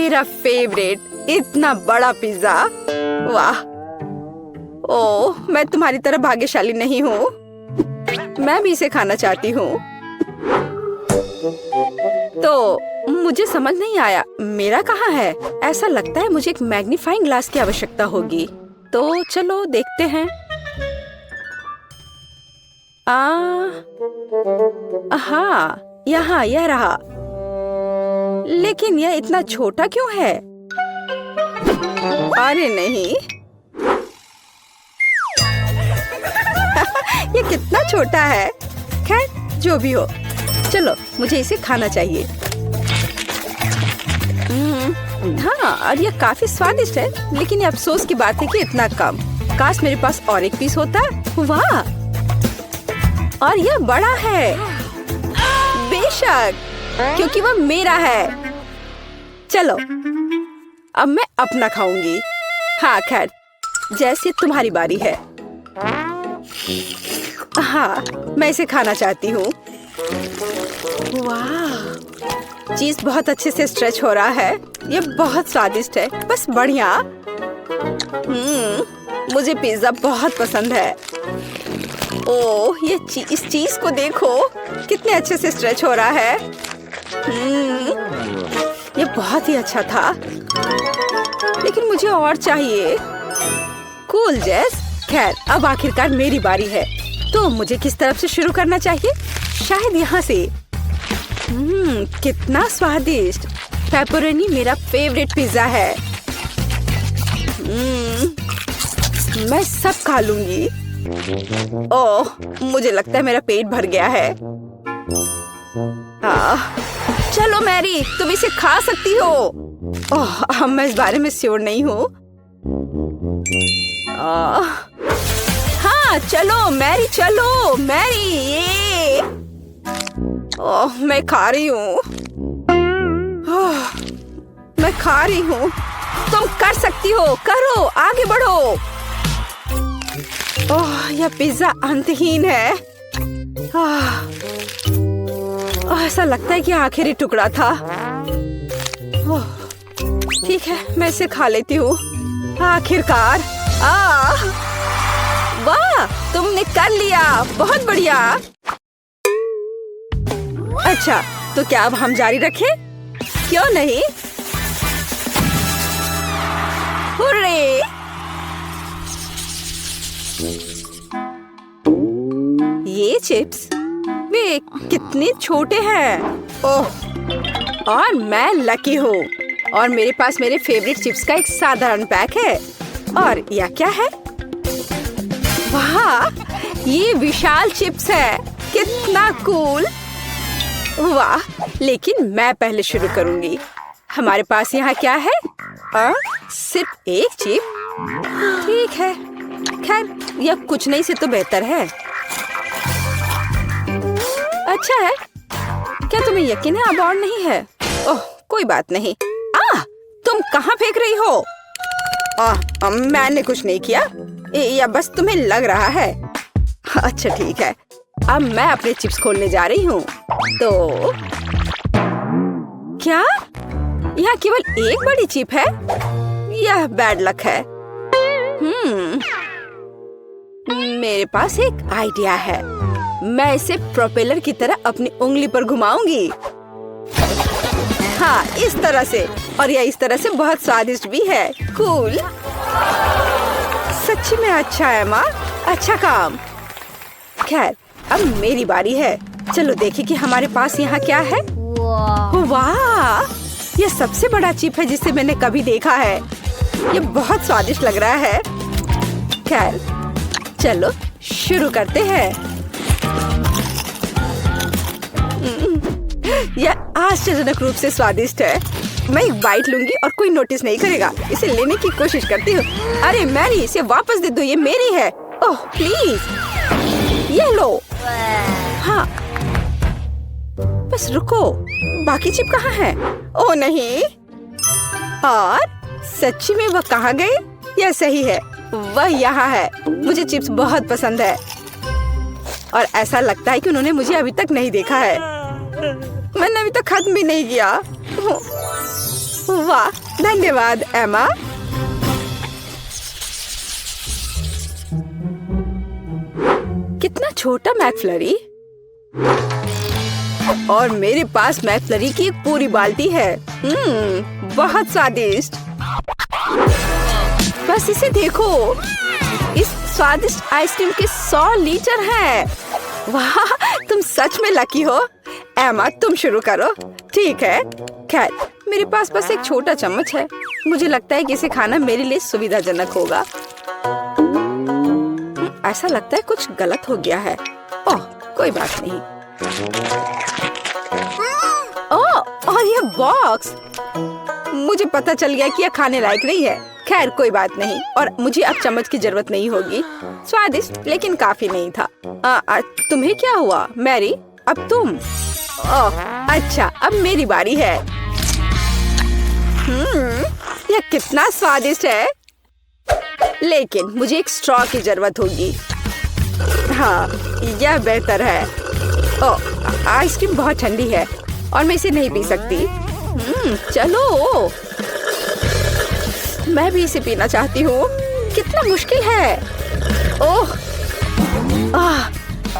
मेरा फेवरेट इतना बड़ा पिज्जा। वाह! ओह, मैं तुम्हारी तरह भाग्यशाली नहीं हूँ। मैं भी इसे खाना चाहती हूँ। तो मुझे समझ नहीं आया, मेरा कहाँ है? ऐसा लगता है मुझे एक मैग्नीफाइंग ग्लास की आवश्यकता होगी। तो चलो देखते हैं। हाँ, यहाँ यह रहा। लेकिन यह इतना छोटा क्यों है? अरे नहीं। ये कितना छोटा है। खैर, जो भी हो, चलो मुझे इसे खाना चाहिए। हाँ, और ये काफी स्वादिष्ट है, लेकिन ये अफसोस की बात है कि इतना कम। काश मेरे पास और एक पीस होता। वाह! और यह बड़ा है। बेशक, क्योंकि वह मेरा है। चलो, अब मैं अपना खाऊंगी। हाँ, खैर, जैसे तुम्हारी बारी है। हाँ, मैं इसे खाना चाहती हूँ। वाह! चीज बहुत अच्छे से स्ट्रेच हो रहा है। ये बहुत स्वादिष्ट है, बस बढ़िया। मुझे पिज्जा बहुत पसंद है। ओह, इस चीज को देखो, कितने अच्छे से स्ट्रेच हो रहा है। ये बहुत ही अच्छा था, लेकिन मुझे और चाहिए। कूल जेस। खैर, अब आखिरकार मेरी बारी है। तो मुझे किस तरफ से शुरू करना चाहिए? शायद यहाँ से। कितना स्वादिष्ट। पेपरोनी मेरा फेवरेट पिज्जा है। मैं सब खा लूंगी। ओह, मुझे लगता है मेरा पेट भर गया है। चलो मैरी, तुम इसे खा सकती हो। ओह, मैं इस बारे में श्योर नहीं हूँ। हाँ, चलो मैरी, चलो मैरी। ये ओह, मैं खा रही हूँ। मैं खा रही हूँ। तुम कर सकती हो, करो, आगे बढ़ो। ओह, यह पिज्जा अंतहीन है। ऐसा लगता है कि आखिरी टुकड़ा था। ठीक है, मैं इसे खा लेती हूँ। आखिरकार। वाह, तुमने कर लिया, बहुत बढ़िया। अच्छा, तो क्या अब हम जारी रखें? क्यों नहीं? हुर्रे! ये चिप्स वे कितने छोटे हैं। ओह, और मैं लकी हूँ। और मेरे पास मेरे फेवरेट चिप्स का एक साधारण पैक है। और यह क्या है? वाह, ये विशाल चिप्स है। कितना कूल। वाह, लेकिन मैं पहले शुरू करूंगी। हमारे पास यहाँ क्या है? सिर्फ एक चिप। ठीक है, खैर, यह कुछ नहीं से तो बेहतर है। अच्छा है। क्या तुम्हें यकीन है अब और नहीं है? ओह, कोई बात नहीं। तुम कहाँ फेंक रही हो? मैंने कुछ नहीं किया। या बस तुम्हें लग रहा है? अच्छा, ठीक है। अब मैं अपने चिप्स खोलने जा रही हूँ। तो क्या यहाँ केवल एक बड़ी चिप है? यह बैड लक है। मेरे पास एक आइडिया है। मैं इसे प्रोपेलर की तरह अपनी उंगली पर घुमाऊंगी। हाँ, इस तरह से। और यह इस तरह से बहुत स्वादिष्ट भी है। कूल। सच्ची में अच्छा है माँ, अच्छा काम। खैर, अब मेरी बारी है। चलो देखें कि हमारे पास यहाँ क्या है। वाह, यह सबसे बड़ा चिप है जिसे मैंने कभी देखा है। यह बहुत स्वादिष्ट लग रहा है। खैर, चलो शुरू करते हैं। यह आश्चर्यजनक रूप से स्वादिष्ट है। मैं एक बाइट लूंगी और कोई नोटिस नहीं करेगा। इसे लेने की कोशिश करती हूँ। अरे मैरी, इसे वापस दे दो, ये मेरी है। ओह प्लीज, ये लो। हाँ, बस रुको, बाकी चिप कहाँ है? ओह नहीं। और सच्ची में वह कहाँ गई? यह सही है, वह यहाँ है। मुझे चिप्स बहुत पसंद है और ऐसा लगता है कि उन्होंने मुझे अभी तक नहीं देखा है। मैंने अभी तक खत्म भी नहीं किया। वाह, धन्यवाद एमा। कितना छोटा मैकफ्लरी। और मेरे पास मैकफ्लरी की एक पूरी बाल्टी है। बहुत स्वादिष्ट। बस इसे देखो, इस स्वादिष्ट आइसक्रीम के 100 लीटर है। वाह, तुम सच में लकी हो। एमा, तुम शुरू करो। ठीक है। खैर, मेरे पास बस एक छोटा चम्मच है। मुझे लगता है कि इसे खाना मेरे लिए सुविधाजनक होगा। ऐसा लगता है कुछ गलत हो गया है। ओह, कोई बात नहीं। ओह, और ये बॉक्स, मुझे पता चल गया कि यह खाने लायक नहीं है। खैर, कोई बात नहीं। और मुझे अब चम्मच की जरूरत नहीं होगी। स्वादिष्ट लेकिन काफी नहीं था। तुम्हें क्या हुआ मैरी? अब तुम। ओह, अच्छा, अब मेरी बारी है। यह कितना स्वादिष्ट है। लेकिन मुझे एक स्ट्रॉ की जरूरत होगी। हाँ, यह बेहतर है। ओह, आइसक्रीम बहुत ठंडी है और मैं इसे नहीं पी सकती। चलो, मैं भी इसे पीना चाहती हूँ। कितना मुश्किल है। ओह,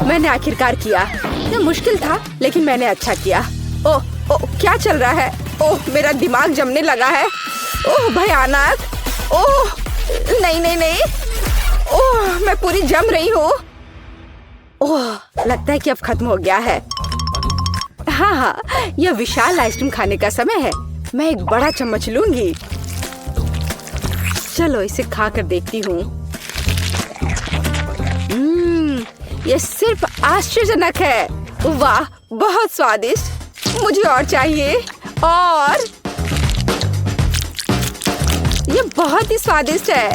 मैंने आखिरकार किया। यह मुश्किल था लेकिन मैंने अच्छा किया। ओह, क्या चल रहा है? ओह, मेरा दिमाग जमने लगा है। ओह, भयानक। ओह, नहीं नहीं नहीं। ओह, मैं पूरी जम रही हूँ। ओह, लगता है कि अब खत्म हो गया है। हाँ, यह विशाल आइसक्रीम खाने का समय है। मैं एक बड़ा चम्मच लूंगी। चलो, इसे खा कर देखती हूँ। यह सिर्फ आश्चर्यजनक है। वाह, बहुत स्वादिष्ट। मुझे और चाहिए। और यह बहुत ही स्वादिष्ट है।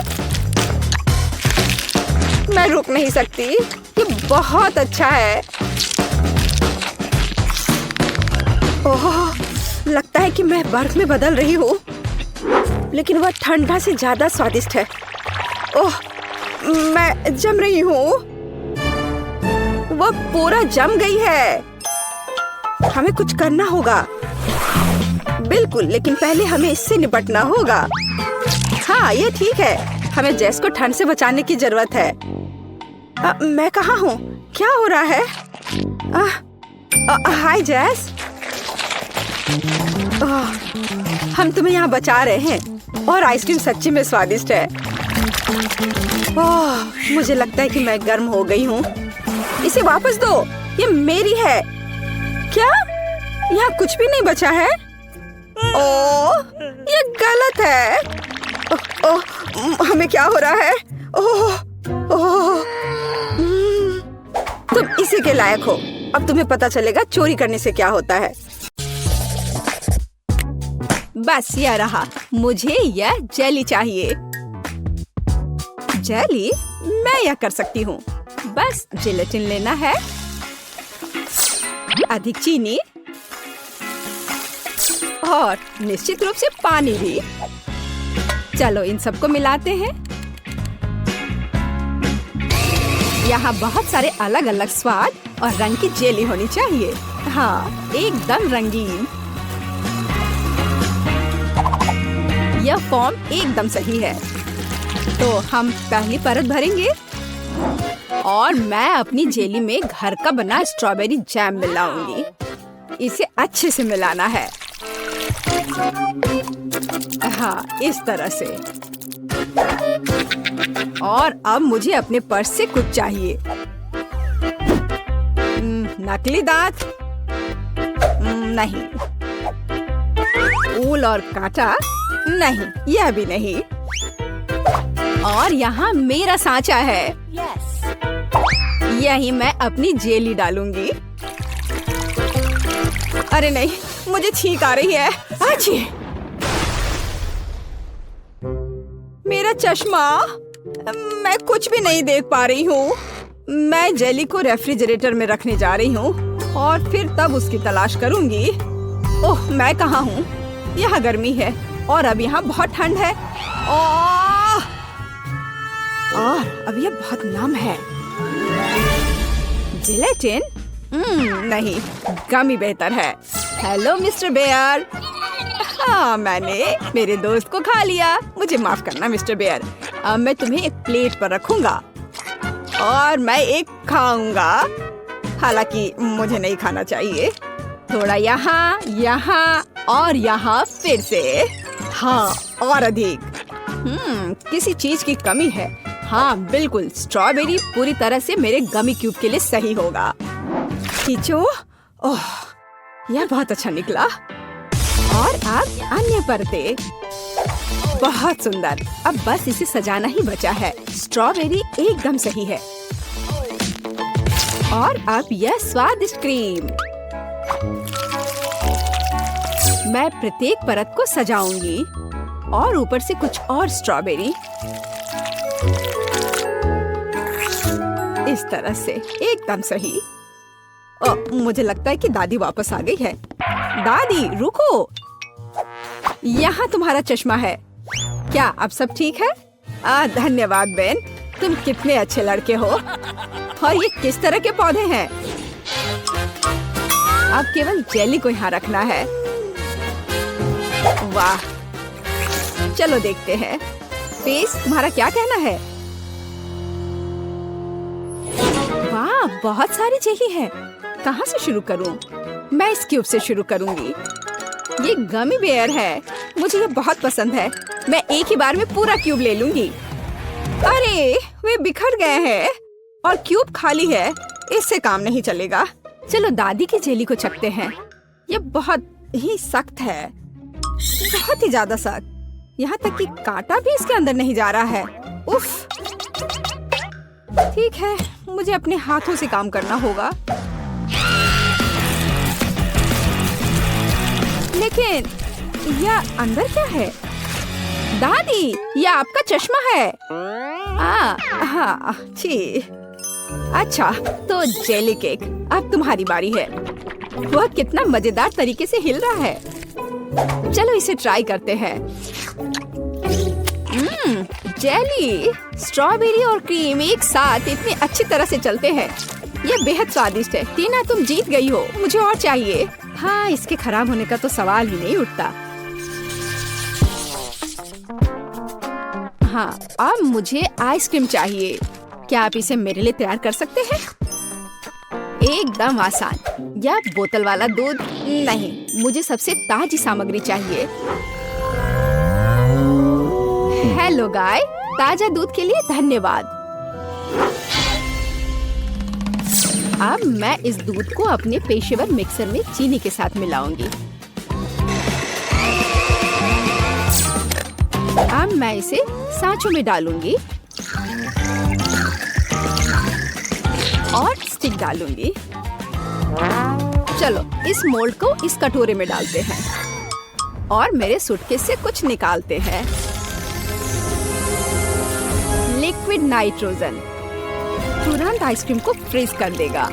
मैं रुक नहीं सकती। ये बहुत अच्छा है। ओह, लगता है कि मैं बर्फ में बदल रही हूँ। लेकिन वह ठंडा से ज्यादा स्वादिष्ट है। ओह, मैं जम रही हूँ। वह पूरा जम गई है। हमें कुछ करना होगा। बिल्कुल, लेकिन पहले हमें इससे निपटना होगा। हाँ, ये ठीक है। हमें जेस को ठंड से बचाने की जरूरत है। मैं कहाँ हूँ? क्या हो रहा है? हाय जेस। हम तुम्हें यहाँ बचा रहे हैं और आइसक्रीम सच्ची में स्वादिष्ट है। मुझे लगता है कि मैं गर्म हो गई हूँ। इसे वापस दो, ये मेरी है। क्या? यहाँ कुछ भी नहीं बचा है? ओह, ये गलत है। हमें क्या हो रहा है? ओह, तुम इसी के लायक हो। अब तुम्हें पता चलेगा चोरी करने से क्या होता है। बस यह रहा। मुझे यह जेली चाहिए। जेली? मैं यह कर सकती हूँ। बस जिलेटिन लेना है, अधिक चीनी और निश्चित रूप से पानी भी। चलो, इन सबको मिलाते हैं। यहाँ बहुत सारे अलग अलग स्वाद और रंग की जेली होनी चाहिए। हाँ, एकदम रंगीन। यह फॉर्म एकदम सही है। तो हम पहली परत भरेंगे और मैं अपनी जेली में घर का बना स्ट्रॉबेरी जैम मिलाऊंगी। इसे अच्छे से मिलाना है। हाँ, इस तरह से। और अब मुझे अपने पर्स से कुछ चाहिए। नकली दांत? नहीं। ऊल और कांटा? नहीं, यह भी नहीं। और यहाँ मेरा सांचा है। यही मैं अपनी जेली डालूंगी। अरे नहीं, मुझे छींक आ रही है। अच्छी। मेरा चश्मा। मैं कुछ भी नहीं देख पा रही हूँ। मैं जेली को रेफ्रिजरेटर में रखने जा रही हूँ और फिर तब उसकी तलाश करूंगी। ओह, मैं कहाँ हूँ? यहाँ गर्मी है और अब यहाँ बहुत ठंड है। और अब यह बहुत नम है। जिलेटिन? नहीं, गमी बेहतर है। Hello mister Bear. हाँ, मैंने मेरे दोस्त को खा लिया। मुझे माफ करना मिस्टर बेयर। अब मैं तुम्हें एक प्लेट पर रखूंगा और मैं एक खाऊंगा। हालांकि मुझे नहीं खाना चाहिए। थोड़ा यहाँ, यहाँ और यहाँ फिर से। हाँ, और अधिक। किसी चीज की कमी है। हाँ बिल्कुल, स्ट्रॉबेरी पूरी तरह से मेरे गमी क्यूब के लिए सही होगा। खींचो। ओह, यह बहुत अच्छा निकला। और अब अन्य परतें। बहुत सुंदर। अब बस इसे सजाना ही बचा है। स्ट्रॉबेरी एकदम सही है। और अब यह स्वादिष्ट क्रीम। मैं प्रत्येक परत को सजाऊंगी और ऊपर से कुछ और स्ट्रॉबेरी। इस तरह से एकदम सही। मुझे लगता है कि दादी वापस आ गई है। दादी रुको, यहाँ तुम्हारा चश्मा है। क्या अब सब ठीक है? धन्यवाद बेन, तुम कितने अच्छे लड़के हो। और ये किस तरह के पौधे हैं? अब केवल जेली को यहाँ रखना है। वाह, चलो देखते हैं। फेस, तुम्हारा क्या कहना है? वाह, बहुत सारी जेली है। कहाँ से शुरू करूं? मैं इस क्यूब से शुरू करूंगी। ये गमी बेयर है, मुझे ये बहुत पसंद है। मैं एक ही बार में पूरा क्यूब ले लूंगी। अरे, वे बिखर गए हैं और क्यूब खाली है। इससे काम नहीं चलेगा। चलो दादी की जेली को चखते हैं। ये बहुत ही सख्त है, बहुत ही ज्यादा सख्त। यहाँ तक कि कांटा भी इसके अंदर नहीं जा रहा है। उफ। ठीक है, मुझे अपने हाथों से काम करना होगा। लेकिन यह अंदर क्या है? दादी, यह आपका चश्मा है। हाँ, छी। अच्छा, तो जेली केक, अब तुम्हारी बारी है। वह कितना मजेदार तरीके से हिल रहा है। चलो इसे ट्राई करते हैं। जेली, स्ट्रॉबेरी और क्रीम एक साथ इतनी अच्छी तरह से चलते हैं। यह बेहद स्वादिष्ट है। टीना, तुम जीत गई हो। मुझे और चाहिए। हाँ, इसके खराब होने का तो सवाल ही नहीं उठता। हाँ, अब मुझे आइसक्रीम चाहिए। क्या आप इसे मेरे लिए तैयार कर सकते हैं? एकदम आसान। या बोतल वाला दूध? नहीं, मुझे सबसे ताजी सामग्री चाहिए। हेलो गाय, ताजा दूध के लिए धन्यवाद। अब मैं इस दूध को अपने पेशेवर मिक्सर में चीनी के साथ मिलाऊंगी। अब मैं इसे सांचों में डालूंगी और स्टिक डालूंगी। चलो इस मोल्ड को इस कटोरे में डालते हैं और मेरे सूटकेस से कुछ निकालते हैं। लिक्विड नाइट्रोजन तुरंत आइसक्रीम को फ्रीज कर देगा।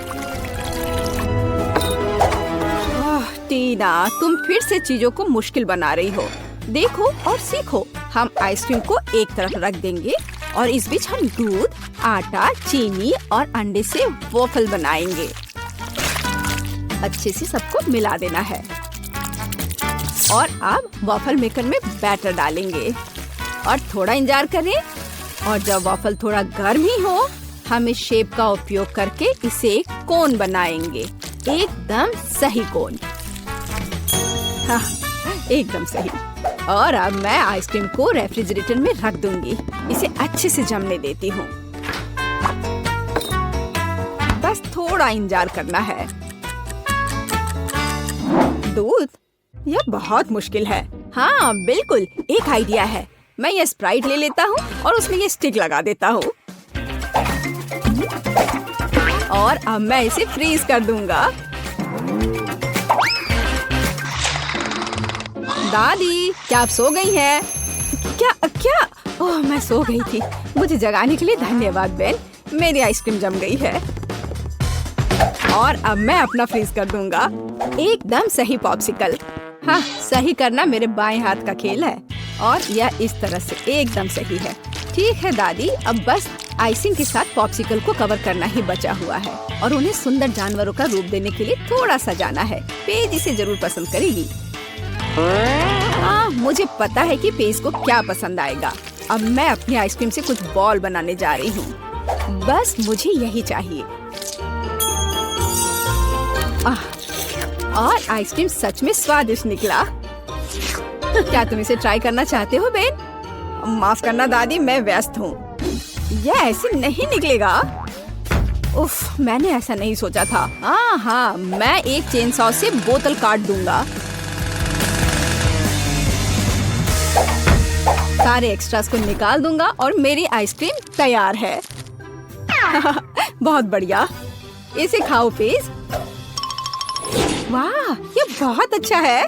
टीना, तुम फिर से चीजों को मुश्किल बना रही हो। देखो और सीखो। हम आइसक्रीम को एक तरफ रख देंगे और इस बीच हम दूध, आटा, चीनी और अंडे से वॉफल बनाएंगे। अच्छे से सबको मिला देना है और अब वॉफल मेकर में बैटर डालेंगे और थोड़ा इंतजार करें। और जब वॉफल थोड़ा गर्म ही हो, हम इस शेप का उपयोग करके इसे एक कोन बनाएंगे। एकदम सही कोन। हाँ, एकदम सही। और अब मैं आइसक्रीम को रेफ्रिजरेटर में रख दूंगी। इसे अच्छे से जमने देती हूँ। बस थोड़ा इंतजार करना है। दूध? यह बहुत मुश्किल है। हाँ बिल्कुल, एक आइडिया है। मैं ये स्प्राइट ले लेता हूँ और उसमें ये स्टिक लगा देता हूँ और अब मैं इसे फ्रीज कर दूंगा। दादी, क्या आप सो गई हैं? क्या? ओह, मैं सो गई थी। मुझे जगाने के लिए धन्यवाद बेन। मेरी आइसक्रीम जम गई है और अब मैं अपना फ्रीज कर दूंगा। एकदम सही पॉप्सिकल। हाँ, सही करना मेरे बाएं हाथ का खेल है और यह इस तरह से एकदम सही है। ठीक है दादी, अब बस आइसिंग के साथ पॉप्सिकल को कवर करना ही बचा हुआ है और उन्हें सुंदर जानवरों का रूप देने के लिए थोड़ा सजाना है। पेज इसे जरूर पसंद करेगी। मुझे पता है कि पेज को क्या पसंद आएगा। अब मैं अपनी आइसक्रीम से कुछ बॉल बनाने जा रही हूँ। बस मुझे यही चाहिए। और आइसक्रीम सच में स्वादिष्ट निकला। क्या तुम इसे ट्राई करना चाहते हो बेन? माफ करना दादी, मैं व्यस्त हूँ। यह ऐसे नहीं निकलेगा। उफ, मैंने ऐसा नहीं सोचा था। हाँ, मैं एक चेन सॉ से बोतल काट दूंगा। सारे एक्स्ट्रास को निकाल दूंगा और मेरी आइसक्रीम तैयार है। बहुत बढ़िया, इसे खाओ पेज। वाह, ये बहुत अच्छा है।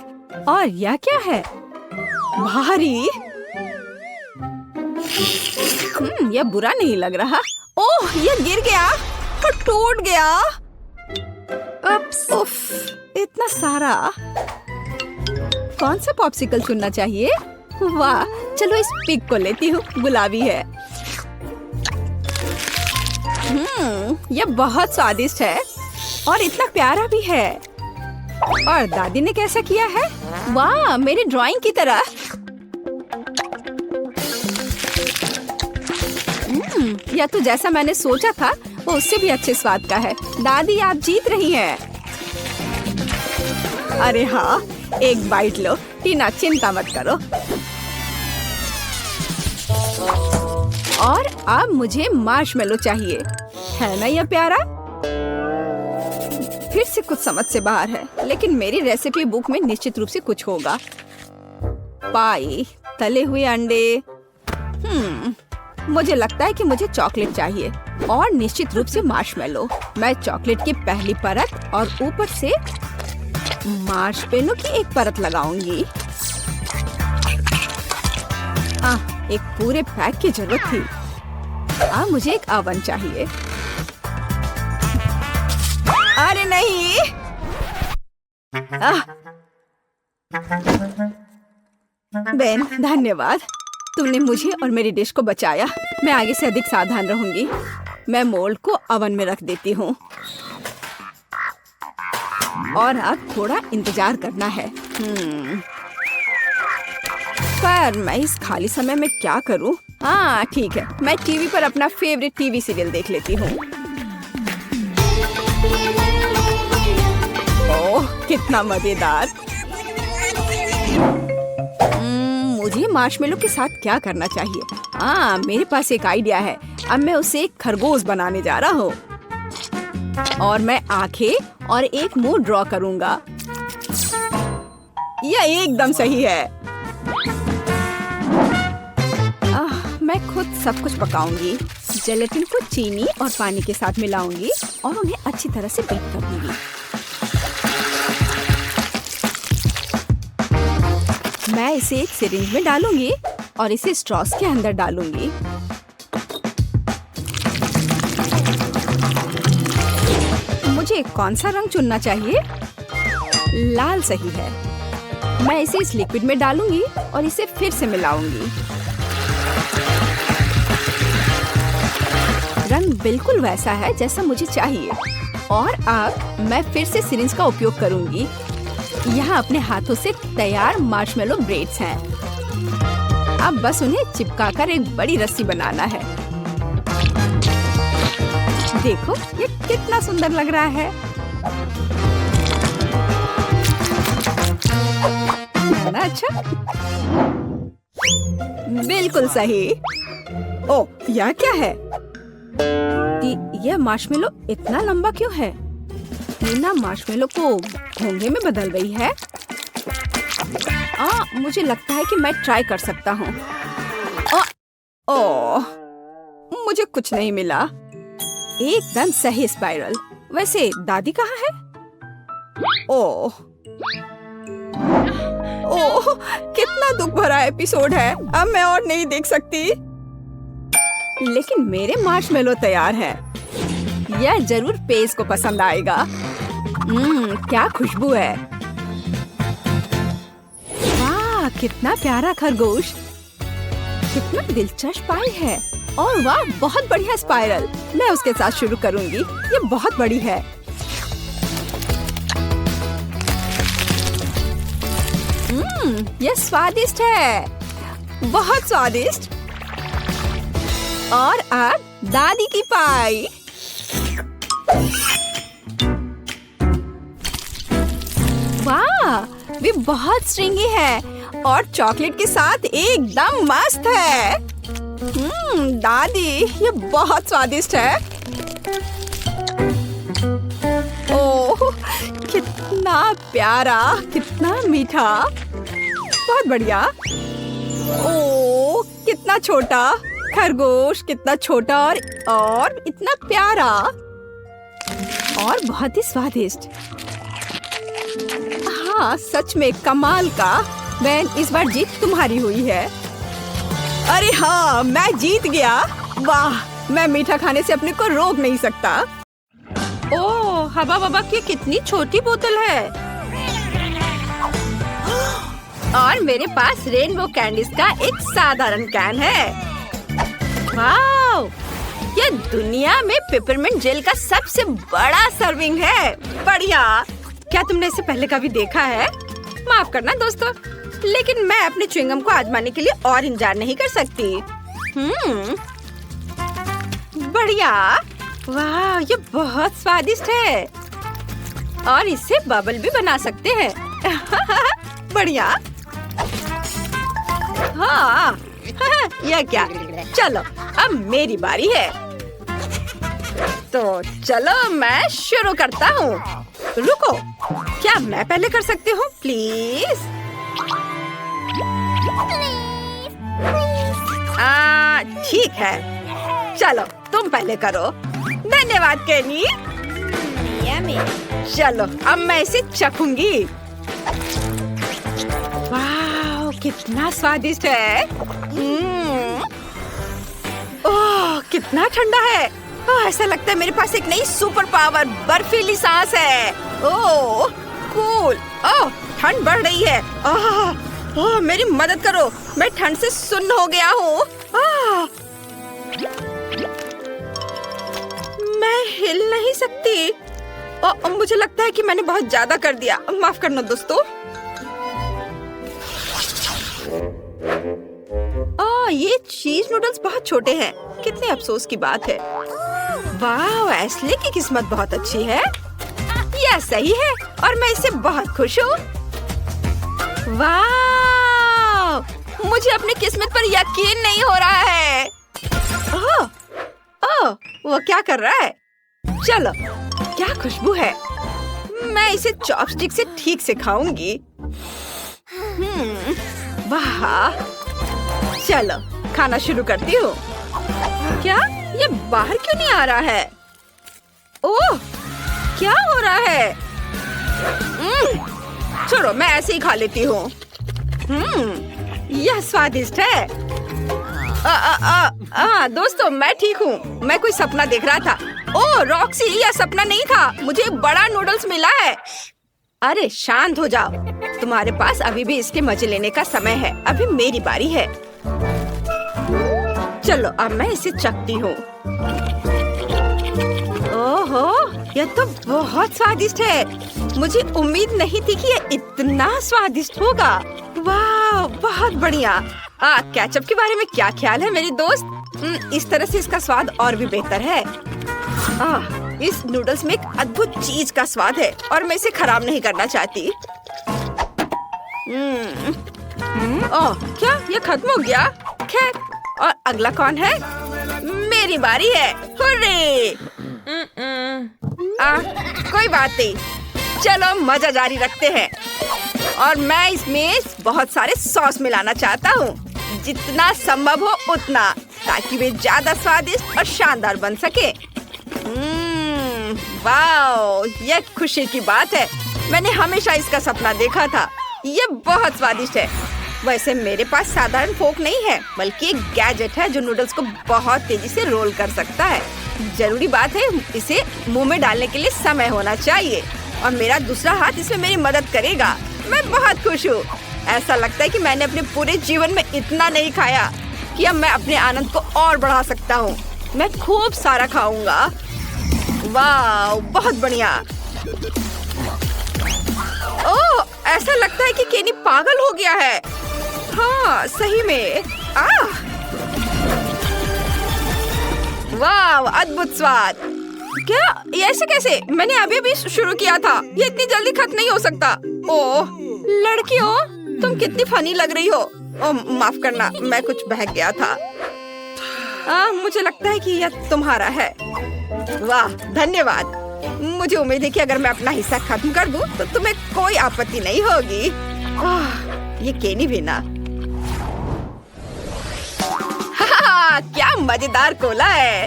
और यह क्या है? भारी। यह बुरा नहीं लग रहा। ओह, यह गिर गया और टूट गया। उफ, इतना सारा। कौन सा पॉप्सिकल चुनना चाहिए? वाह, चलो इस पिग को लेती हूँ, गुलाबी है। यह बहुत स्वादिष्ट है और इतना प्यारा भी है। और दादी ने कैसा किया है? वाह, मेरी ड्राइंग की तरह। यह तो जैसा मैंने सोचा था वो उससे भी अच्छे स्वाद का है। दादी, आप जीत रही हैं। अरे हाँ, एक बाइट लो। टीना, चिंता मत करो। और अब मुझे मार्शमेलो चाहिए, है ना यह प्यारा? फिर से कुछ समझ से बाहर है, लेकिन मेरी रेसिपी बुक में निश्चित रूप से कुछ होगा। पाई, तले हुए अंडे। मुझे लगता है कि मुझे चॉकलेट चाहिए और निश्चित रूप से मार्शमेलो। मैं चॉकलेट की पहली परत और ऊपर से मार्शमेलो की एक परत लगाऊंगी। एक पूरे पैक की जरूरत थी। अब मुझे एक ओवन चाहिए। अरे नहीं। बेन, धन्यवाद। तुमने मुझे और मेरी डिश को बचाया। मैं आगे से अधिक सावधान रहूंगी। मैं मोल्ड को ओवन में रख देती हूँ और अब थोड़ा इंतजार करना है। पर मैं इस खाली समय में क्या करूँ? हाँ ठीक है, मैं टीवी पर अपना फेवरेट टीवी सीरियल देख लेती हूँ। ओह, कितना मजेदार। मुझे मार्शमेलो के साथ क्या करना चाहिए? हाँ, मेरे पास एक आइडिया है। अब मैं उसे एक खरगोश बनाने जा रहा हूँ और मैं आंखें और एक मुंह ड्रॉ करूँगा। यह एकदम सही है। मैं खुद सब कुछ पकाऊंगी। जेलेटिन को चीनी और पानी के साथ मिलाऊंगी और उन्हें अच्छी तरह से बीट कर दूंगी। मैं इसे एक सिरिंज में डालूंगी और इसे स्ट्रॉस के अंदर डालूंगी। मुझे कौन सा रंग चुनना चाहिए? लाल सही है। मैं इसे इस लिक्विड में डालूंगी और इसे फिर से मिलाऊंगी। रंग बिल्कुल वैसा है जैसा मुझे चाहिए। और अब मैं फिर से सिरिंज का उपयोग करूंगी। यहाँ अपने हाथों से तैयार मार्शमेलो ब्रेड्स हैं। अब बस उन्हें चिपकाकर एक बड़ी रस्सी बनाना है। देखो, ये कितना सुंदर लग रहा है। है ना अच्छा? बिल्कुल सही। ओ, यह क्या है? यह मार्शमेलो इतना लंबा क्यों है? टीना मार्शमेलो को घोंघे में बदल रही है। मुझे लगता है कि मैं ट्राई कर सकता हूँ। मुझे कुछ नहीं मिला। एकदम सही स्पाइरल। वैसे दादी कहाँ है? ओह, कितना दुख भरा एपिसोड है। अब मैं और नहीं देख सकती। लेकिन मेरे मार्शमेलो तैयार है। यह जरूर पेज को पसंद आएगा। क्या खुशबू है। वाह, कितना प्यारा खरगोश। कितना दिलचस्प पाई है। और वाह, बहुत बढ़िया स्पाइरल। मैं उसके साथ शुरू करूंगी। ये बहुत बड़ी है। यह स्वादिष्ट है, बहुत स्वादिष्ट। और अब दादी की पाई। वाह, वे बहुत स्ट्रिंगी है और चॉकलेट के साथ एकदम मस्त है। दादी, ये बहुत स्वादिष्ट है। ओह, कितना प्यारा, कितना मीठा, बहुत बढ़िया। ओह, कितना छोटा खरगोश, कितना छोटा और इतना प्यारा और बहुत ही स्वादिष्ट। हाँ, सच में कमाल का। बैन, इस बार जीत तुम्हारी हुई है। अरे हाँ, मैं जीत गया। वाह, मैं मीठा खाने से अपने को रोक नहीं सकता। ओह, हवा बाबा की कितनी छोटी बोतल है। और मेरे पास रेनबो कैंडीज का एक साधारण कैन है। वाह, ये दुनिया में पेपरमिंट जेल का सबसे बड़ा सर्विंग है। बढ़िया। क्या तुमने इसे पहले कभी देखा है? माफ करना दोस्तों, लेकिन मैं अपने च्युइंगम को आजमाने के लिए और इंतजार नहीं कर सकती। बढ़िया। वाह, ये बहुत स्वादिष्ट है और इससे बबल भी बना सकते हैं। बढ़िया। हाँ, यह क्या? चलो, अब मेरी बारी है। तो चलो, मैं शुरू करता हूँ। रुको, क्या मैं पहले कर सकती हूँ प्लीज? ठीक है, चलो तुम पहले करो। धन्यवाद केनी। चलो, अब मैं इसे चखूंगी। वाह, कितना स्वादिष्ट है। ओह, कितना ठंडा है। ऐसा लगता है मेरे पास एक नई सुपर पावर बर्फीली सांस है। ओह, कूल। ओह, ठंड बढ़ रही है। ओह, मेरी मदद करो, मैं ठंड से सुन्न हो गया हूँ। मैं हिल नहीं सकती। मुझे लगता है कि मैंने बहुत ज्यादा कर दिया। माफ करना दोस्तों। ये चीज नूडल्स बहुत छोटे हैं। कितने अफसोस की बात है। वाह, एस्ले की किस्मत बहुत अच्छी है। यह सही है और मैं इससे बहुत खुश हूँ। वाह, मुझे अपनी किस्मत पर यकीन नहीं हो रहा है। वो क्या कर रहा है? चलो, क्या खुशबू है। मैं इसे चॉपस्टिक से ठीक से खाऊंगी। वाह, चलो खाना शुरू करती हूँ। क्या ये बाहर क्यों नहीं आ रहा है? ओह, क्या हो रहा है? छोड़ो, मैं ऐसे ही खा लेती हूँ। यह स्वादिष्ट है। दोस्तों, मैं ठीक हूँ। मैं कोई सपना देख रहा था। ओह रॉक्सी, यह सपना नहीं था। मुझे एक बड़ा नूडल्स मिला है। अरे शांत हो जाओ। तुम्हारे पास अभी भी इसके मजे लेने का समय है। अभी मेरी बारी है। चलो, अब मैं इसे चखती हूँ। ओहो, यह तो बहुत स्वादिष्ट है। मुझे उम्मीद नहीं थी कि यह इतना स्वादिष्ट होगा। वाह, बहुत बढ़िया। केचप के बारे में क्या ख्याल है मेरी दोस्त? इस तरह से इसका स्वाद और भी बेहतर है। इस नूडल्स में एक अद्भुत चीज का स्वाद है और मैं इसे खराब नहीं करना चाहती। क्या ये खत्म हो गया? खैर, और अगला कौन है? मेरी बारी है। हुर्रे! कोई बात नहीं। चलो, मजा जारी रखते हैं। और मैं इसमें बहुत सारे सॉस मिलाना चाहता हूँ, जितना संभव हो उतना, ताकि वे ज्यादा स्वादिष्ट और शानदार बन सके। वाओ, यह खुशी की बात है। मैंने हमेशा इसका सपना देखा था। ये बहुत स्वादिष्ट है। वैसे मेरे पास साधारण फोक नहीं है, बल्कि एक गैजेट है जो नूडल्स को बहुत तेजी से रोल कर सकता है। जरूरी बात है, इसे मुंह में डालने के लिए समय होना चाहिए और मेरा दूसरा हाथ इसमें मेरी मदद करेगा। मैं बहुत खुश हूँ। ऐसा लगता है कि मैंने अपने पूरे जीवन में इतना नहीं खाया कि अब मैं अपने आनंद को और बढ़ा सकता हूँ। मैं खूब सारा खाऊंगा। वाह, बहुत बढ़िया। ओह, ऐसा लगता है कि केनी पागल हो गया है। हाँ सही में। वाह, अद्भुत स्वाद। क्या ये ऐसे कैसे? मैंने अभी अभी शुरू किया था। ये इतनी जल्दी खत्म नहीं हो सकता। ओह लड़कियों, तुम कितनी फनी लग रही हो। ओह माफ करना, मैं कुछ बहक गया था। मुझे लगता है कि यह तुम्हारा है। वाह धन्यवाद। मुझे उम्मीद है कि अगर मैं अपना हिस्सा खत्म कर दूं तो तुम्हें कोई आपत्ति नहीं होगी। ये केनी भी ना। क्या मजेदार कोला है।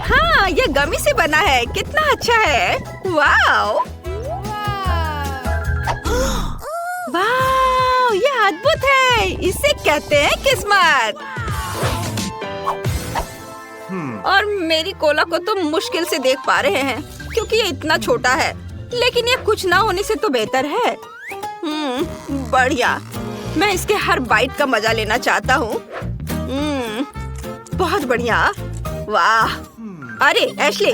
हाँ ये गमी से बना है। कितना अच्छा है। वाओ वाओ, ये अद्भुत है। इसे कहते हैं किस्मत। और मेरी कोला को तो मुश्किल से देख पा रहे हैं क्योंकि ये इतना छोटा है, लेकिन ये कुछ ना होने से तो बेहतर है। बढ़िया, मैं इसके हर बाइट का मजा लेना चाहता हूँ। बहुत बढ़िया। वाह, अरे एशली,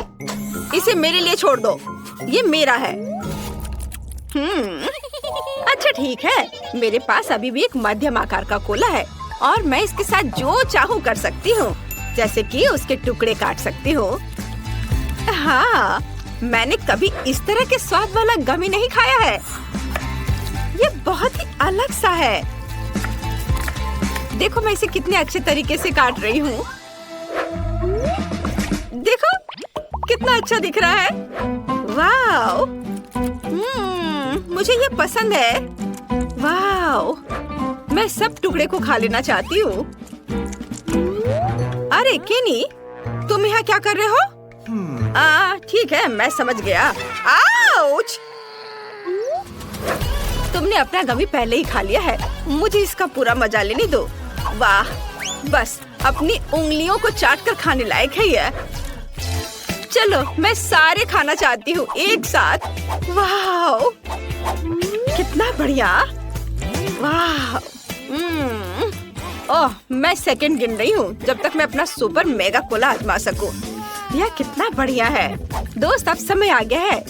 इसे मेरे लिए छोड़ दो, ये मेरा है। अच्छा ठीक है, मेरे पास अभी भी एक मध्यम आकार का कोला है और मैं इसके साथ जो चाहूँ कर सकती हूँ, जैसे कि उसके टुकड़े काट सकती हूँ। हाँ, मैंने कभी इस तरह के स्वाद वाला गमी नहीं खाया है। ये बहुत ही अलग सा है। देखो मैं इसे कितने अच्छे तरीके से काट रही हूँ। देखो कितना अच्छा दिख रहा है। वाओ, मुझे ये पसंद है। वाओ, मैं सब टुकड़े को खा लेना चाहती हूँ। अरे केनी, तुम यहाँ क्या कर रहे हो? ठीक है, मैं समझ गया। आउच! तुमने अपना गमी पहले ही खा लिया है। मुझे इसका पूरा मजा लेने दो। वाह, बस अपनी उंगलियों को चाट कर खाने लायक है ये। चलो, मैं सारे खाना चाहती हूँ एक साथ। वाह, कितना बढ़िया। वाह, ओह, मैं सेकंड गिन रही हूँ जब तक मैं अपना सुपर मेगा कोला आजमा सकूं। यह कितना बढ़िया है। दोस्त, अब समय आ गया है।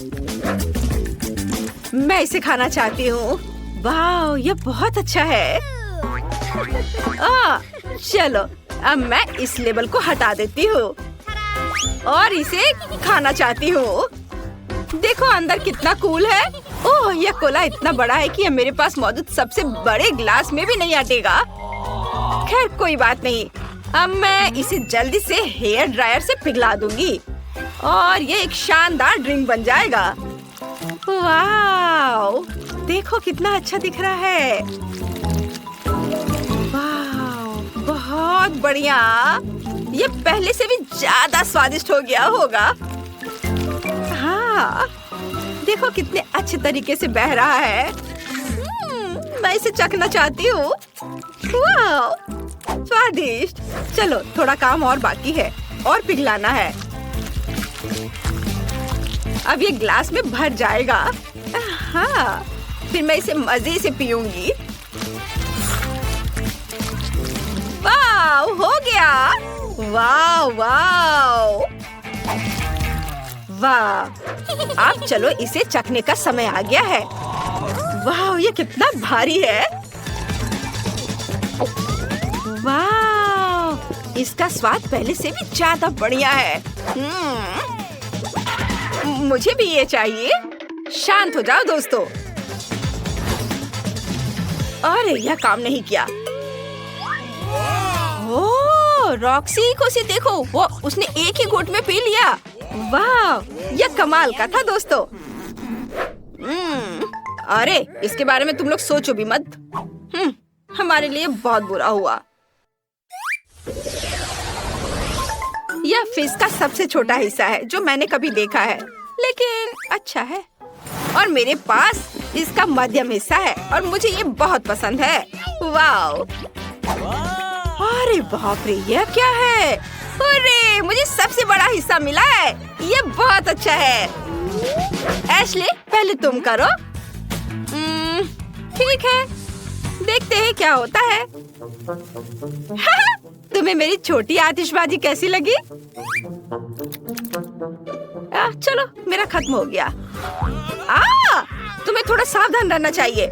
मैं इसे खाना चाहती हूँ। वाह, यह बहुत अच्छा है। चलो, अब मैं इस लेबल को हटा देती हूँ और इसे खाना चाहती हूँ। देखो अंदर कितना कूल है। ओह, यह कोला इतना बड़ा है कि यह मेरे पास मौजूद सबसे बड़े ग्लास में भी नहीं अटेगा। खैर कोई बात नहीं, अब मैं इसे जल्दी से हेयर ड्रायर से पिघला दूंगी और ये एक शानदार ड्रिंक बन जाएगा। वाह, देखो कितना अच्छा दिख रहा है। वाह, बहुत बढ़िया। ये पहले से भी ज्यादा स्वादिष्ट हो गया होगा। हाँ, देखो कितने अच्छे तरीके से बह रहा है। मैं इसे चखना चाहती हूँ। वाह, स्वादिष्ट। चलो, थोड़ा काम और बाकी है और पिघलाना है। अब ये ग्लास में भर जाएगा। हाँ, फिर मैं इसे मजे से पीऊंगी। वाह, हो गया। वाह वाह वाह। अब चलो, इसे चखने का समय आ गया है। वाह, ये कितना भारी है। वाह, इसका स्वाद पहले से भी ज्यादा बढ़िया है। मुझे भी ये चाहिए। शांत हो जाओ दोस्तों। अरे, यह काम नहीं किया। ओह, रॉक्सी को से देखो, वो उसने एक ही घूंट में पी लिया। वाह, यह कमाल का था दोस्तों। अरे, इसके बारे में तुम लोग सोचो भी मत। हमारे लिए बहुत बुरा हुआ। यह फिश का सबसे छोटा हिस्सा है जो मैंने कभी देखा है, लेकिन अच्छा है। और मेरे पास इसका मध्यम हिस्सा है और मुझे ये बहुत पसंद है। वाह, अरे बाप रे, यह क्या है? अरे, मुझे सबसे बड़ा हिस्सा मिला है। ये बहुत अच्छा है। एशली, पहले तुम करो। ठीक है, देखते हैं क्या होता है। तुम्हें मेरी छोटी आतिशबाजी कैसी लगी? चलो, मेरा खत्म हो गया। तुम तुम्हें थोड़ा सावधान रहना चाहिए।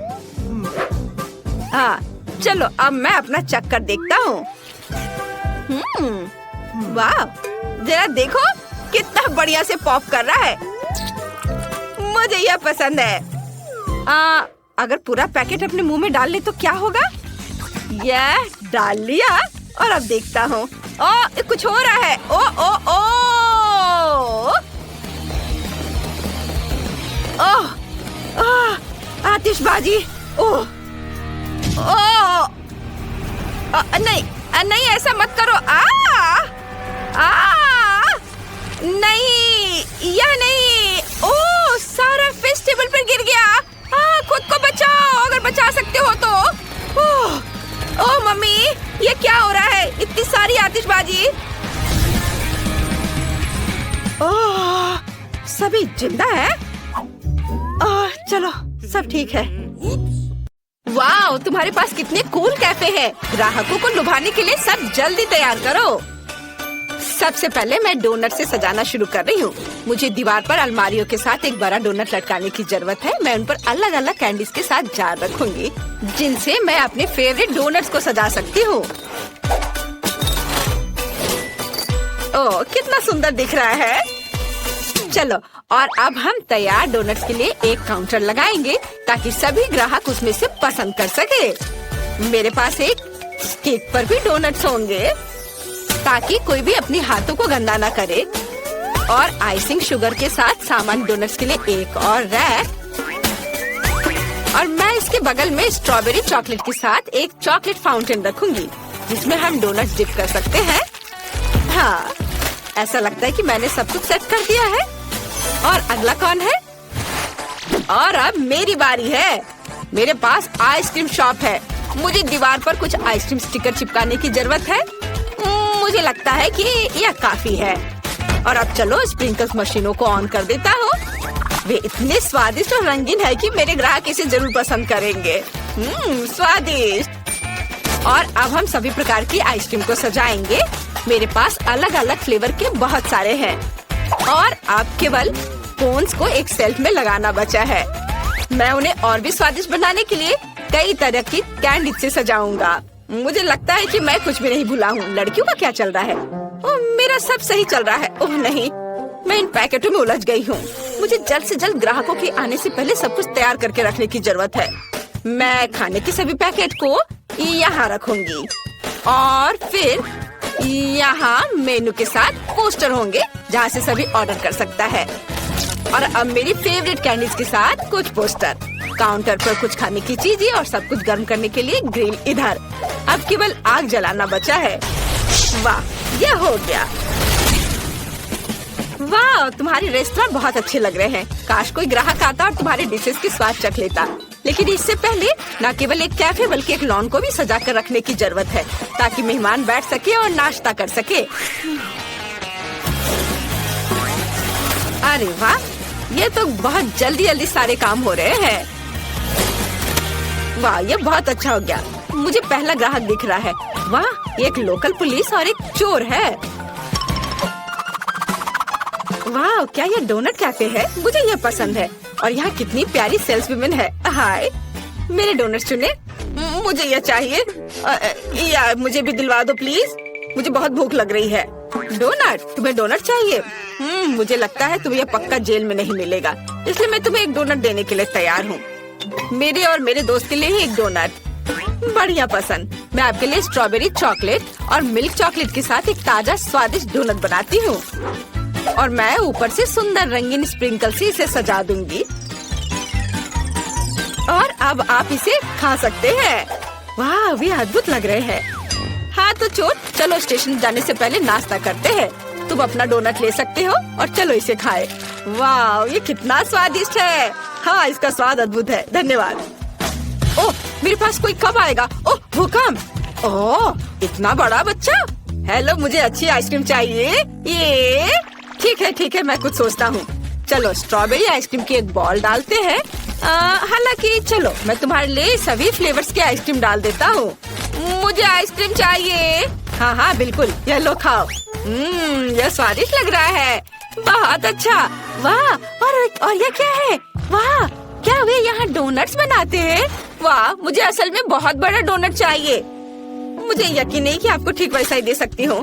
हाँ चलो अब मैं अपना चक्कर देखता हूँ। वाह, जरा देखो कितना बढ़िया से पॉप कर रहा है। मुझे यह पसंद है। अगर पूरा पैकेट अपने मुंह में डाल ले तो क्या होगा? यह डाल लिया और अब देखता हूँ। कुछ हो रहा है। ओ ओ ओ आतिशबाजी। ओह नहीं नहीं, ऐसा मत करो। नहीं, यह नहीं। ओह, सारा फिश टेबल पर गिर गया। खुद को बचाओ अगर बचा सकते हो तो। ओह मम्मी, ये क्या हो रहा है? इतनी सारी आतिशबाजी। ओह, सभी जिंदा है। चलो सब ठीक है। वाह, तुम्हारे पास कितने कूल कैफे हैं। ग्राहकों को लुभाने के लिए सब जल्दी तैयार करो। सबसे पहले मैं डोनट से सजाना शुरू कर रही हूँ। मुझे दीवार पर अलमारियों के साथ एक बड़ा डोनट लटकाने की जरूरत है। मैं उन पर अलग अलग कैंडीज के साथ जार रखूंगी, जिनसे मैं अपने फेवरेट डोनट्स को सजा सकती हूँ। ओह, कितना सुंदर दिख रहा है। चलो, और अब हम तैयार डोनट्स के लिए एक काउंटर लगाएंगे ताकि सभी ग्राहक उसमें से पसंद कर सके। मेरे पास एक केक पर भी डोनट्स होंगे ताकि कोई भी अपने हाथों को गंदा ना करे। और आइसिंग शुगर के साथ सामान डोनट्स के लिए एक और रैक। और मैं इसके बगल में स्ट्रॉबेरी चॉकलेट के साथ एक चॉकलेट फाउंटेन रखूंगी, जिसमें हम डोनट्स डिप कर सकते हैं। हाँ, ऐसा लगता है कि मैंने सब कुछ सेट कर दिया है। और अगला कौन है? और अब मेरी बारी है। मेरे पास आइसक्रीम शॉप है। मुझे दीवार पर कुछ आइसक्रीम स्टिकर चिपकाने की जरूरत है। मुझे लगता है कि यह काफी है। और अब चलो स्प्रिंकल्स मशीनों को ऑन कर देता हूँ। वे इतने स्वादिष्ट और रंगीन है कि मेरे ग्राहक इसे जरूर पसंद करेंगे। स्वादिष्ट। और अब हम सभी प्रकार की आइसक्रीम को सजाएंगे। मेरे पास अलग अलग फ्लेवर के बहुत सारे हैं। और अब केवल कोन्स को एक शेल्फ में लगाना बचा है। मैं उन्हें और भी स्वादिष्ट बनाने के लिए कई तरह की कैंडी से सजाऊंगा। मुझे लगता है कि मैं कुछ भी नहीं भूला हूँ। लड़कियों का क्या चल रहा है? मेरा सब सही चल रहा है। ओह नहीं, मैं इन पैकेटों में उलझ गई हूँ। मुझे जल्द से जल्द ग्राहकों के आने से पहले सब कुछ तैयार करके रखने की जरूरत है। मैं खाने के सभी पैकेट को यहाँ रखूंगी और फिर यहाँ मेनू के साथ पोस्टर होंगे जहाँ से सभी ऑर्डर कर सकता है। और अब मेरी फेवरेट कैंडीज के साथ कुछ पोस्टर। काउंटर पर कुछ खाने की चीजें और सब कुछ गर्म करने के लिए ग्रिल इधर। अब केवल आग जलाना बचा है। वाह, यह हो गया। वाह, तुम्हारे रेस्टोरेंट बहुत अच्छे लग रहे हैं। काश कोई ग्राहक आता और तुम्हारे डिशेस की स्वाद चख लेता। लेकिन इससे पहले न केवल एक कैफे बल्कि एक लॉन को भी सजा कर रखने की जरूरत है ताकि मेहमान बैठ सके और नाश्ता कर सके। अरे वाह, ये तो बहुत जल्दी जल्दी सारे काम हो रहे हैं। वाह, ये बहुत अच्छा हो गया। मुझे पहला ग्राहक दिख रहा है। वाह, एक लोकल पुलिस और एक चोर है। वाह, क्या ये डोनट कैफे है? मुझे ये पसंद है। और यहाँ कितनी प्यारी सेल्स वुमेन है। हाय, मेरे डोनट चुने। मुझे ये चाहिए। या मुझे भी दिलवा दो प्लीज। मुझे बहुत भूख लग रही है। डोनट? तुम्हें डोनट चाहिए? मुझे लगता है तुम्हें पक्का जेल में नहीं मिलेगा, इसलिए मैं तुम्हें एक डोनट देने के लिए तैयार हूँ। मेरे और मेरे दोस्त के लिए ही एक डोनट। बढ़िया पसंद। मैं आपके लिए स्ट्रॉबेरी चॉकलेट और मिल्क चॉकलेट के साथ एक ताजा स्वादिष्ट डोनट बनाती हूँ। और मैं ऊपर से सुंदर रंगीन स्प्रिंकल से इसे सजा दूंगी। और अब आप इसे खा सकते हैं। वाह, वे अद्भुत लग रहे हैं। हाँ तो चोर, चलो स्टेशन जाने से पहले नाश्ता करते हैं। तुम अपना डोनट ले सकते हो और चलो इसे खाएं। वाह, ये कितना स्वादिष्ट है। हाँ, इसका स्वाद अद्भुत है। धन्यवाद। ओह, मेरे पास कोई कब आएगा? ओह, भूकंप। ओह, इतना बड़ा बच्चा। हेलो, मुझे अच्छी आइसक्रीम चाहिए। ये ठीक है, मैं कुछ सोचता हूँ। चलो स्ट्रॉबेरी आइसक्रीम की एक बॉल डालते हैं। हालांकि चलो मैं तुम्हारे लिए सभी फ्लेवर्स की आइसक्रीम डाल देता हूँ। मुझे आइसक्रीम चाहिए। हाँ बिल्कुल, ये लो खाओ। यह स्वादिष्ट लग रहा है। बहुत अच्छा। वाह, और ये क्या है? वाह, क्या क्या वे यहाँ डोनट्स बनाते हैं? वाह, मुझे असल में बहुत बड़ा डोनट चाहिए। मुझे यकीन नहीं कि आपको ठीक वैसा ही दे सकती हूँ।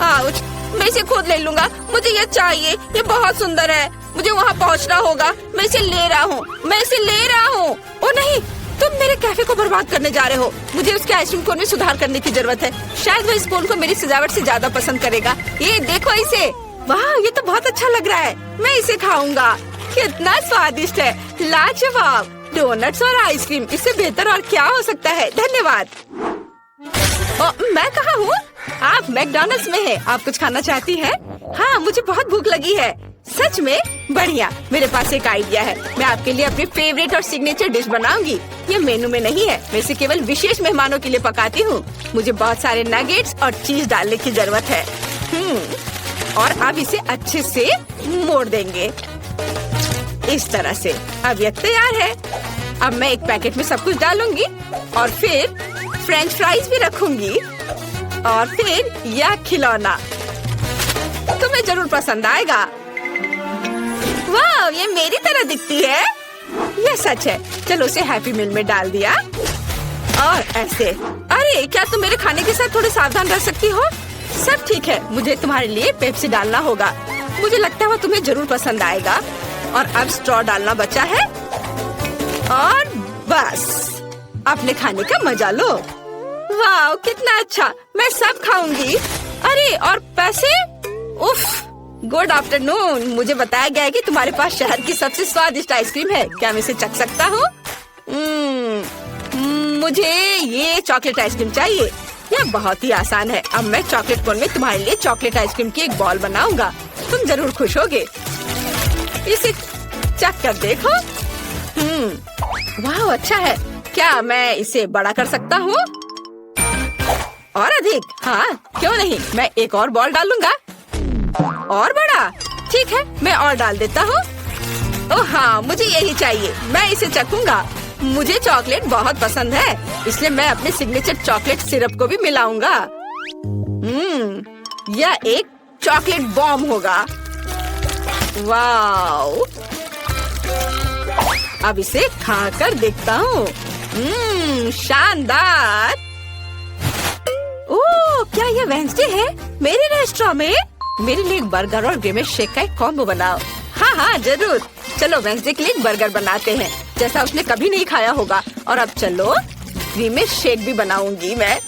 आउच, मैं इसे खुद ले लूंगा। मुझे ये चाहिए, ये बहुत सुंदर है। मुझे वहाँ पहुँचना होगा। मैं इसे ले रहा हूँ, मैं इसे ले रहा हूँ। ओ नहीं, तुम मेरे कैफे को बर्बाद करने जा रहे हो। मुझे उसके आइसक्रीम कोन में सुधार करने की जरूरत है। शायद वो इस कोन को मेरी सजावट से ज्यादा पसंद करेगा। ये देखो इसे। वाह, ये तो बहुत अच्छा लग रहा है। मैं इसे खाऊंगा। कितना स्वादिष्ट है, लाजवाब। डोनट्स और आइसक्रीम, इससे बेहतर और क्या हो सकता है। धन्यवाद। मैं कहाँ हूँ? आप मैकडॉनल्ड्स में हैं। आप कुछ खाना चाहती हैं? हाँ, मुझे बहुत भूख लगी है। सच में? बढ़िया। मेरे पास एक आइडिया है। मैं आपके लिए अपनी फेवरेट और सिग्नेचर डिश बनाऊंगी। ये मेनू में नहीं है। मैं इसे केवल विशेष मेहमानों के लिए पकाती हूँ। मुझे बहुत सारे नगेट्स और चीज डालने की जरूरत है। और अब इसे अच्छे से मोड़ देंगे इस तरह से। अब ये तैयार है। अब मैं एक पैकेट में सब कुछ डालूंगी और फिर फ्रेंच फ्राइज भी रखूंगी और फिर यह खिलौना तुम्हें जरूर पसंद आएगा। वाह, ये मेरी तरह दिखती है। ये सच है। चलो उसे हैप्पी मील में डाल दिया और ऐसे। अरे, क्या तुम मेरे खाने के साथ थोड़े सावधान रह सकती हो? सब ठीक है। मुझे तुम्हारे लिए पेप्सी डालना होगा। मुझे लगता है वो तुम्हें जरूर पसंद आएगा। और अब स्ट्रॉ डालना बचा है और बस अपने खाने का मजा लो। वाह, कितना अच्छा। मैं सब खाऊंगी। अरे, और पैसे? उफ, गुड आफ्टरनून। मुझे बताया गया है कि तुम्हारे पास शहर की सबसे स्वादिष्ट आइसक्रीम है। क्या मैं इसे चख सकता हूँ? मुझे ये चॉकलेट आइसक्रीम चाहिए। यह बहुत ही आसान है। अब मैं चॉकलेट कोन में तुम्हारे लिए चॉकलेट आइसक्रीम की एक बॉल बनाऊंगा। तुम जरूर खुश होगे। इसे चख कर देखो। वाह, अच्छा है। क्या मैं इसे बड़ा कर सकता हूँ? और अधिक? हाँ, क्यों नहीं। मैं एक और बॉल डालूंगा। और बड़ा? ठीक है, मैं और डाल देता हूँ। ओह हाँ, मुझे यही चाहिए। मैं इसे चखूंगा। मुझे चॉकलेट बहुत पसंद है, इसलिए मैं अपने सिग्नेचर चॉकलेट सिरप को भी मिलाऊंगा। यह एक चॉकलेट बॉम्ब होगा। वाओ, अब इसे खाकर देखता हूँ। शानदार। ओह, क्या यह वेडनेसडे है? मेरे रेस्टोरेंट में मेरे लिए एक बर्गर और ग्रेमेश शेक का एक कॉम्बो बनाओ। हाँ हाँ, जरूर। चलो वेडनेसडे के लिए एक बर्गर बनाते हैं, जैसा उसने कभी नहीं खाया होगा। और अब चलो ग्रेमेश शेक भी बनाऊंगी मैं।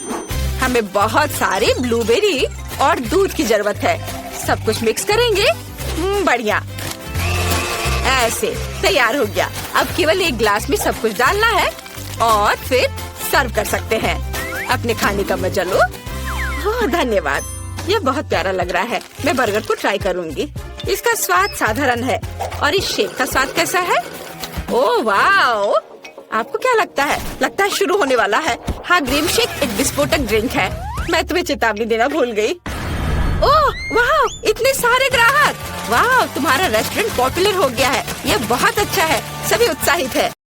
हमें बहुत सारी ब्लूबेरी और दूध की जरूरत है। सब कुछ मिक्स करेंगे। बढ़िया, ऐसे तैयार हो गया। अब केवल एक ग्लास में सब कुछ डालना है और फिर सर्व कर सकते हैं। अपने खाने का मजा लो। हाँ, धन्यवाद। यह बहुत प्यारा लग रहा है। मैं बर्गर को ट्राई करूंगी। इसका स्वाद साधारण है। और इस शेक का स्वाद कैसा है? ओह वाओ, आपको क्या लगता है? लगता है शुरू होने वाला है। हाँ, ग्रीन शेक एक विस्फोटक ड्रिंक है। मैं तुम्हें चेतावनी देना भूल गई। ओह वाओ, इतने सारे ग्राहक। वाओ, तुम्हारा रेस्टोरेंट पॉपुलर हो गया है। यह बहुत अच्छा है। सभी उत्साहित है।